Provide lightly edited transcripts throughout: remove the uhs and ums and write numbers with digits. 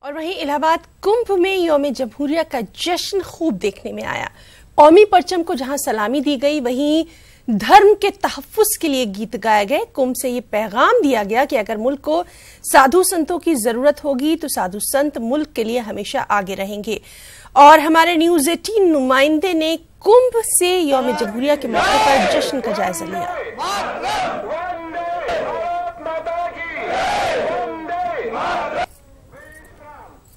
और वहीं इलाहाबाद कुंभ में यौम जमहूरिया का जश्न खूब देखने में आया। कौमी परचम को जहां सलामी दी गई, वहीं धर्म के तहफ्फुज़ के लिए गीत गाए गए। कुंभ से ये पैगाम दिया गया कि अगर मुल्क को साधु संतों की जरूरत होगी तो साधु संत मुल्क के लिए हमेशा आगे रहेंगे। और हमारे न्यूज़ 18 नुमाइंदे ने कुंभ से यौम जमहूरिया के मौके पर जश्न का जायजा लिया।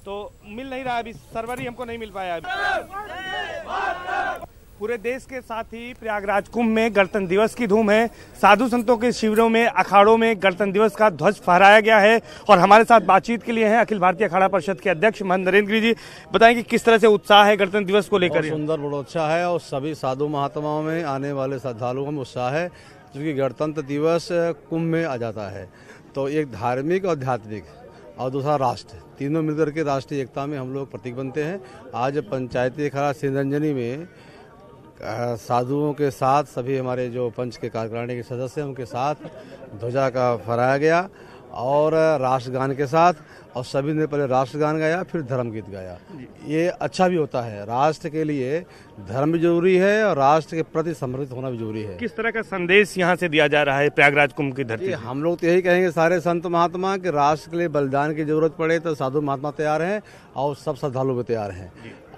तो मिल नहीं रहा, अभी सर्वर ही हमको नहीं मिल पाया। पूरे देश के साथ ही प्रयागराज कुंभ में गणतंत्र दिवस की धूम है। साधु संतों के शिविरों में, अखाड़ों में गणतंत्र दिवस का ध्वज फहराया गया है। और हमारे साथ बातचीत के लिए हैं अखिल भारतीय अखाड़ा परिषद के अध्यक्ष महंत नरेंद्र गिरी जी। बताएं कि किस तरह से उत्साह है गणतंत्र दिवस को लेकर। सुंदर, बड़ा अच्छा है और सभी साधु महात्माओं में, आने वाले श्रद्धालुओं में उत्साह है, क्योंकि गणतंत्र दिवस कुंभ में आ जाता है। तो एक धार्मिक और आध्यात्मिक और दूसरा राष्ट्र, तीनों मिलकर के राष्ट्रीय एकता में हम लोग प्रतीक बनते हैं। आज पंचायती अखाड़ा सिंधनजनी में साधुओं के साथ सभी हमारे जो पंच के कार्यकारिणी के सदस्य हैं उनके साथ ध्वजा का फहराया गया और राष्ट्रगान के साथ, और सभी ने पहले राष्ट्रगान गाया फिर धर्म गीत गाया। ये अच्छा भी होता है, राष्ट्र के लिए धर्म भी जरूरी है और राष्ट्र के प्रति समर्पित होना भी जरूरी है। किस तरह का संदेश यहाँ से दिया जा रहा है प्रयागराज कुंभ की धरती? हम लोग तो यही कहेंगे सारे संत महात्मा कि राष्ट्र के लिए बलिदान की जरूरत पड़े तो साधु महात्मा तैयार हैं और सब श्रद्धालु भी तैयार हैं।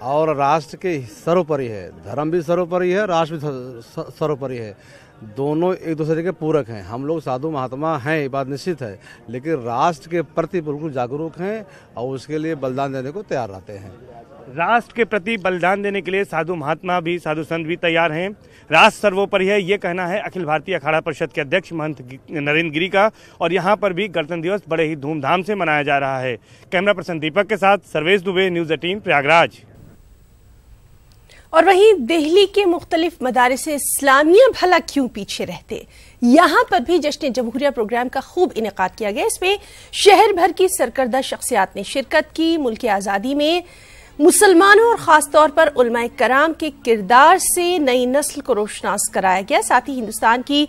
और राष्ट्र के सर्वोपरि है, धर्म भी सर्वोपरि है, राष्ट्र भी सर्वोपरि है, दोनों एक दूसरे के पूरक हैं। हम लोग साधु महात्मा हैं, ये बात निश्चित है, लेकिन राष्ट्र के प्रति बिल्कुल जागरूक हैं और उसके लिए बलिदान देने को तैयार रहते हैं। राष्ट्र के प्रति बलिदान देने के लिए साधु महात्मा भी, साधु संत भी तैयार हैं। राष्ट्र सर्वोपरि है, ये कहना है अखिल भारतीय अखाड़ा परिषद के अध्यक्ष महंत नरेंद्र गिरी का। और यहाँ पर भी गणतंत्र दिवस बड़े ही धूमधाम से मनाया जा रहा है। कैमरा पर्सन दीपक के साथ सर्वेश दुबे, न्यूज़ 18 प्रयागराज। और वहीं दिल्ली के मुख्तलिफ मदारिस इस्लामिया भला क्यों पीछे रहते, यहाँ पर भी जश्न जमहूरिया प्रोग्राम का खूब इनेकाद किया गया। इसमें शहर भर की सरकर्दा शख्सियात ने शिरकत की। मुल्क की आज़ादी में मुसलमानों और ख़ास तौर पर उलमाए कराम के किरदार से नई नस्ल को रोशनास कराया गया। साथ ही हिंदुस्तान की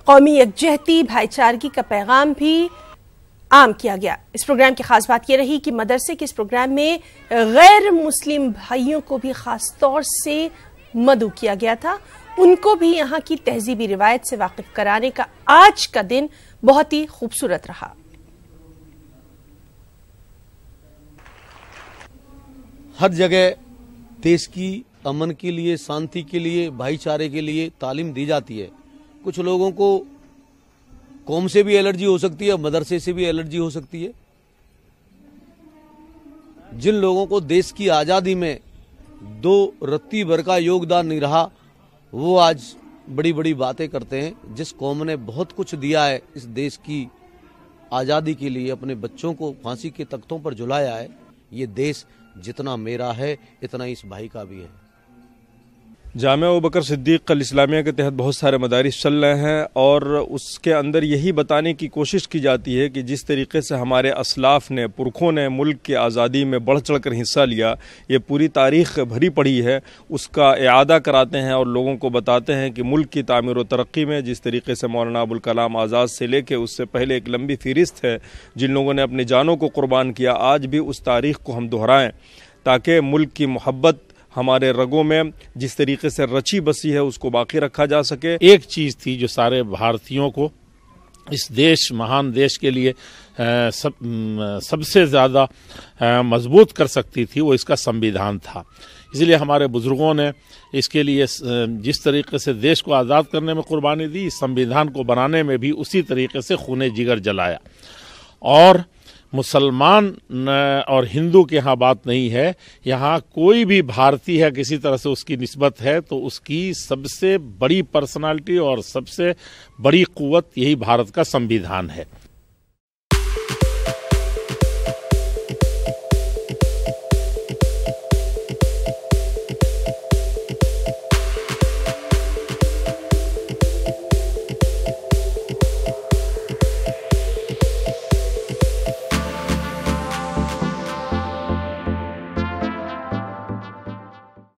कौमी यकजहती, भाईचारगी का पैगाम भी आम किया गया। इस प्रोग्राम की खास बात यह रही कि मदरसे के इस प्रोग्राम में गैर मुस्लिम भाइयों को भी खास तौर से मदऊ किया गया था। उनको भी यहाँ की तहजीबी रिवायत से वाकिफ कराने का आज का दिन बहुत ही खूबसूरत रहा। हर जगह देश की अमन के लिए, शांति के लिए, भाईचारे के लिए तालीम दी जाती है। कुछ लोगों को कौम से भी एलर्जी हो सकती है, मदरसे से भी एलर्जी हो सकती है। जिन लोगों को देश की आज़ादी में दो रत्ती भर का योगदान नहीं रहा, वो आज बड़ी बड़ी बातें करते हैं। जिस कौम ने बहुत कुछ दिया है इस देश की आज़ादी के लिए, अपने बच्चों को फांसी के तख्तों पर झुलाया है, ये देश जितना मेरा है इतना इस भाई का भी है। जामिया अबू बकर सिद्दीक अल इस्लामिया के तहत बहुत सारे मदारिस चल रहे हैं और उसके अंदर यही बताने की कोशिश की जाती है कि जिस तरीके से हमारे असलाफ ने, पुरखों ने मुल्क की आज़ादी में बढ़ चढ़ कर हिस्सा लिया, ये पूरी तारीख़ भरी पड़ी है, उसका इआदा कराते हैं और लोगों को बताते हैं कि मुल्क की तामीर व तरक्की में जिस तरीके से मौलाना अबुल कलाम आज़ाद से लेके उससे पहले एक लंबी फ़हरिस्त है जिन लोगों ने अपनी जानों को कुर्बान किया। आज भी उस तारीख़ को हम दोहराएँ ताकि मुल्क की मोहब्बत हमारे रगों में जिस तरीके से रची बसी है उसको बाकी रखा जा सके। एक चीज़ थी जो सारे भारतीयों को इस देश, महान देश के लिए सबसे ज़्यादा मजबूत कर सकती थी, वो इसका संविधान था। इसलिए हमारे बुजुर्गों ने इसके लिए जिस तरीके से देश को आज़ाद करने में कुर्बानी दी, इस संविधान को बनाने में भी उसी तरीके से खूने जिगर जलाया। और मुसलमान और हिंदू के यहाँ बात नहीं है, यहाँ कोई भी भारतीय है किसी तरह से उसकी निस्बत है तो उसकी सबसे बड़ी पर्सनालिटी और सबसे बड़ी कुव्वत यही भारत का संविधान है।